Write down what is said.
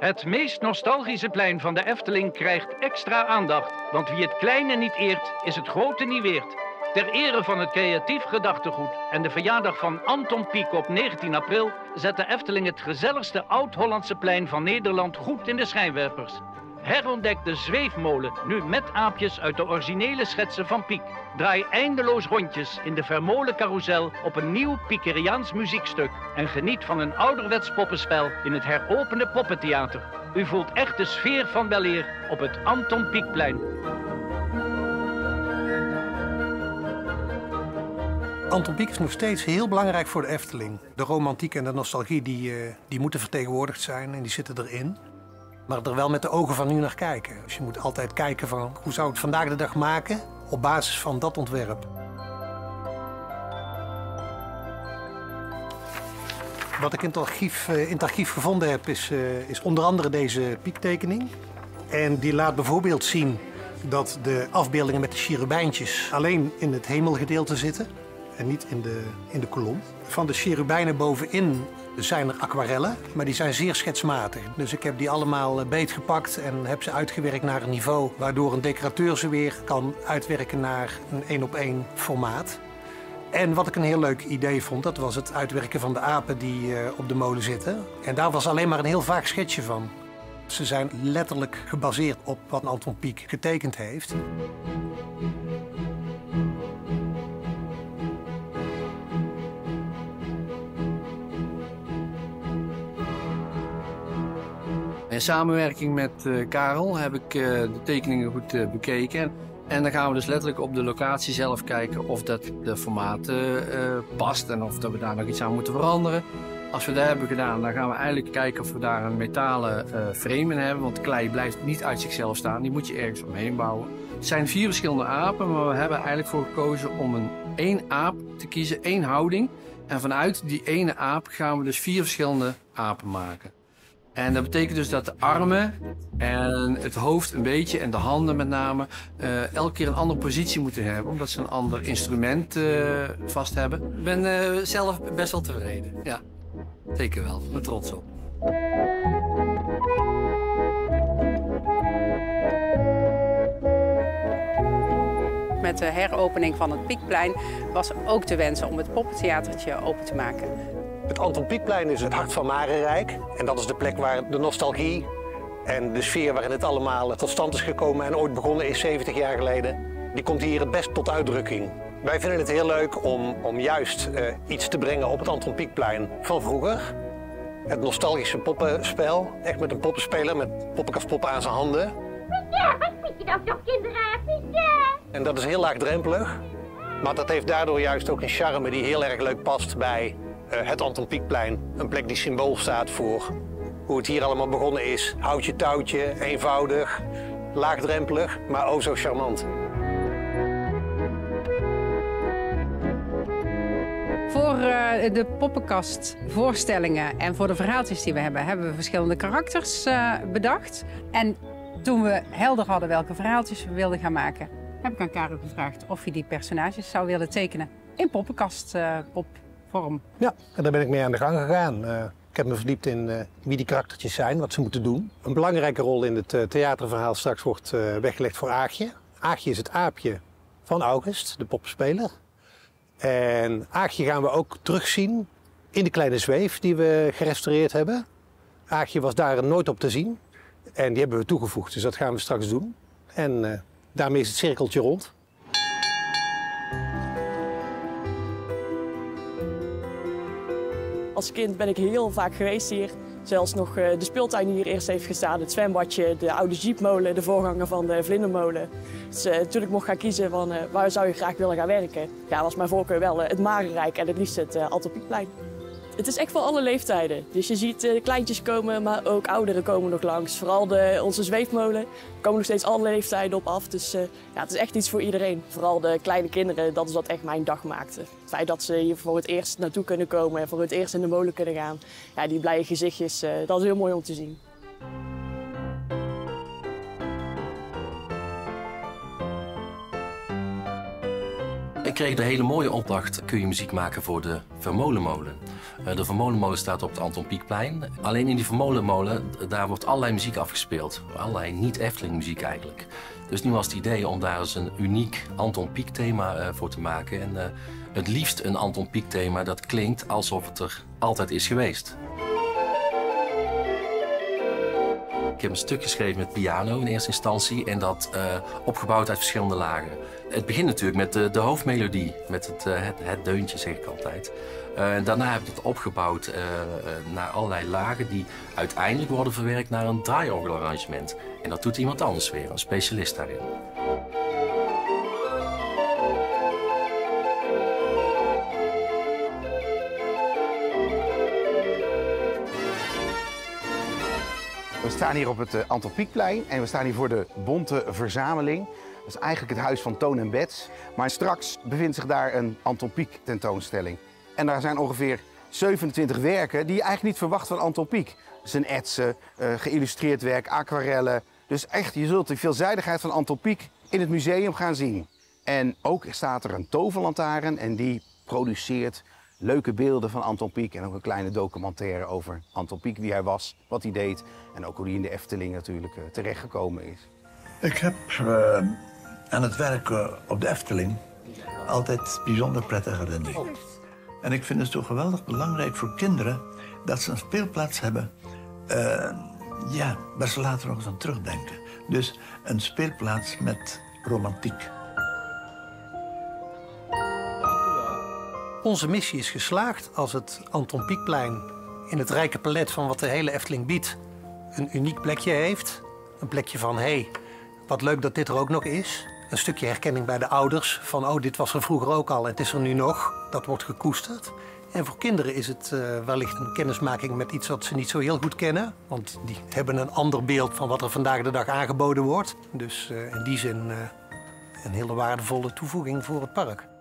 Het meest nostalgische plein van de Efteling krijgt extra aandacht. Want wie het kleine niet eert, is het grote niet weert. Ter ere van het creatief gedachtegoed en de verjaardag van Anton Pieck op 19 april... zet de Efteling het gezelligste oud-Hollandse plein van Nederland goed in de schijnwerpers. Herontdek de zweefmolen, nu met aapjes uit de originele schetsen van Pieck. Draai eindeloos rondjes in de vermolen carousel op een nieuw Pieckeriaans muziekstuk. En geniet van een ouderwets poppenspel in het heropende poppentheater. U voelt echt de sfeer van weleer op het Anton Pieckplein. Anton Pieck is nog steeds heel belangrijk voor de Efteling. De romantiek en de nostalgie die moeten vertegenwoordigd zijn en die zitten erin. Maar er wel met de ogen van nu naar kijken. Dus je moet altijd kijken van hoe zou ik het vandaag de dag maken op basis van dat ontwerp. Wat ik in het archief gevonden heb is onder andere deze Pieck-tekening. En die laat bijvoorbeeld zien dat de afbeeldingen met de cherubijntjes alleen in het hemelgedeelte zitten. En niet in de kolom. Van de cherubijnen bovenin zijn er aquarellen, maar die zijn zeer schetsmatig. Dus ik heb die allemaal beetgepakt en heb ze uitgewerkt naar een niveau waardoor een decorateur ze weer kan uitwerken naar een 1-op-1 formaat. En wat ik een heel leuk idee vond, dat was het uitwerken van de apen die op de molen zitten. En daar was alleen maar een heel vaag schetsje van. Ze zijn letterlijk gebaseerd op wat Anton Pieck getekend heeft. In samenwerking met Karel heb ik de tekeningen goed bekeken. En dan gaan we dus letterlijk op de locatie zelf kijken of dat de formaat past en of dat we daar nog iets aan moeten veranderen. Als we dat hebben gedaan, dan gaan we eigenlijk kijken of we daar een metalen frame in hebben. Want klei blijft niet uit zichzelf staan, die moet je ergens omheen bouwen. Het zijn 4 verschillende apen, maar we hebben eigenlijk voor gekozen om één aap te kiezen, 1 houding. En vanuit die ene aap gaan we dus 4 verschillende apen maken. En dat betekent dus dat de armen en het hoofd een beetje en de handen met name elke keer een andere positie moeten hebben. Omdat ze een ander instrument vast hebben. Ik ben zelf best wel tevreden. Ja, zeker wel. Ik ben trots op. Met de heropening van het Pieckplein was ook de wens om het poppentheatertje open te maken. Het Anton Pieckplein is het hart van Marenrijk. En dat is de plek waar de nostalgie en de sfeer waarin het allemaal tot stand is gekomen en ooit begonnen is 70 jaar geleden, die komt hier het best tot uitdrukking. Wij vinden het heel leuk om juist iets te brengen op het Anton Pieckplein van vroeger. Het nostalgische poppenspel, echt met een poppenspeler met poppenkastpoppen aan zijn handen. Ja, wat vind je nou toch kinderen? Ja. En dat is heel laagdrempelig, maar dat heeft daardoor juist ook een charme die heel erg leuk past bij het Anton Pieckplein. Een plek die symbool staat voor hoe het hier allemaal begonnen is. Houtje touwtje, eenvoudig, laagdrempelig, maar oh zo charmant. Voor de poppenkastvoorstellingen en voor de verhaaltjes die we hebben we verschillende karakters bedacht. En toen we helder hadden welke verhaaltjes we wilden gaan maken, heb ik aan Karel gevraagd of hij die personages zou willen tekenen in poppenkastpopvorm. Ja, en daar ben ik mee aan de gang gegaan. Ik heb me verdiept in wie die karaktertjes zijn, wat ze moeten doen. Een belangrijke rol in het theaterverhaal straks wordt weggelegd voor Aagje. Aagje is het aapje van August, de poppenspeler. En Aagje gaan we ook terugzien in de kleine zweef die we gerestaureerd hebben. Aagje was daar nooit op te zien en die hebben we toegevoegd, dus dat gaan we straks doen. En daarmee is het cirkeltje rond. Als kind ben ik heel vaak geweest hier. Zelfs nog de speeltuin die hier eerst heeft gestaan, het zwembadje, de oude jeepmolen, de voorganger van de vlindermolen. Dus toen ik mocht gaan kiezen van waar zou je graag willen gaan werken, ja, was mijn voorkeur wel het Marenrijk en het liefst het Anton Pieckplein. Het is echt voor alle leeftijden. Dus je ziet kleintjes komen, maar ook ouderen komen nog langs. Vooral onze zweefmolen komen nog steeds alle leeftijden op af. Dus ja, het is echt iets voor iedereen. Vooral de kleine kinderen, dat is wat echt mijn dag maakte. Het feit dat ze hier voor het eerst naartoe kunnen komen en voor het eerst in de molen kunnen gaan. Ja, die blije gezichtjes, dat is heel mooi om te zien. ik kreeg de hele mooie opdracht, kun je muziek maken voor de Vermolenmolen. De Vermolenmolen staat op het Anton Pieckplein. Alleen in die Vermolenmolen, daar wordt allerlei muziek afgespeeld. Allerlei niet-Efteling muziek eigenlijk. Dus nu was het idee om daar eens een uniek Anton Pieck thema voor te maken. En het liefst een Anton Pieck thema dat klinkt alsof het er altijd is geweest. Ik heb een stuk geschreven met piano in eerste instantie en dat opgebouwd uit verschillende lagen. Het begint natuurlijk met de hoofdmelodie, met het deuntje zeg ik altijd. Daarna heb ik het opgebouwd naar allerlei lagen die uiteindelijk worden verwerkt naar een draaiorgelarrangement. En dat doet iemand anders weer, een specialist daarin. We staan hier op het Anton Pieckplein en we staan hier voor de Bonte Verzameling. Dat is eigenlijk het huis van Toon en Bets. Maar straks bevindt zich daar een Anton Pieck tentoonstelling. En daar zijn ongeveer 27 werken die je eigenlijk niet verwacht van Anton Pieck. Zijn etsen, geïllustreerd werk, aquarellen. Dus echt, je zult de veelzijdigheid van Anton Pieck in het museum gaan zien. En ook staat er een toverlantaarn en die produceert leuke beelden van Anton Pieck en ook een kleine documentaire over Anton Pieck, wie hij was, wat hij deed en ook hoe hij in de Efteling natuurlijk terechtgekomen is. Ik heb aan het werken op de Efteling altijd bijzonder prettige herinneringen. En ik vind het zo geweldig belangrijk voor kinderen dat ze een speelplaats hebben waar ze later nog eens aan terugdenken. Dus een speelplaats met romantiek. Onze missie is geslaagd als het Anton Pieckplein in het rijke palet van wat de hele Efteling biedt een uniek plekje heeft. Een plekje van, hé, wat leuk dat dit er ook nog is. Een stukje herkenning bij de ouders van, oh, dit was er vroeger ook al en het is er nu nog. Dat wordt gekoesterd. En voor kinderen is het wellicht een kennismaking met iets wat ze niet zo heel goed kennen. Want die hebben een ander beeld van wat er vandaag de dag aangeboden wordt. Dus in die zin een hele waardevolle toevoeging voor het park.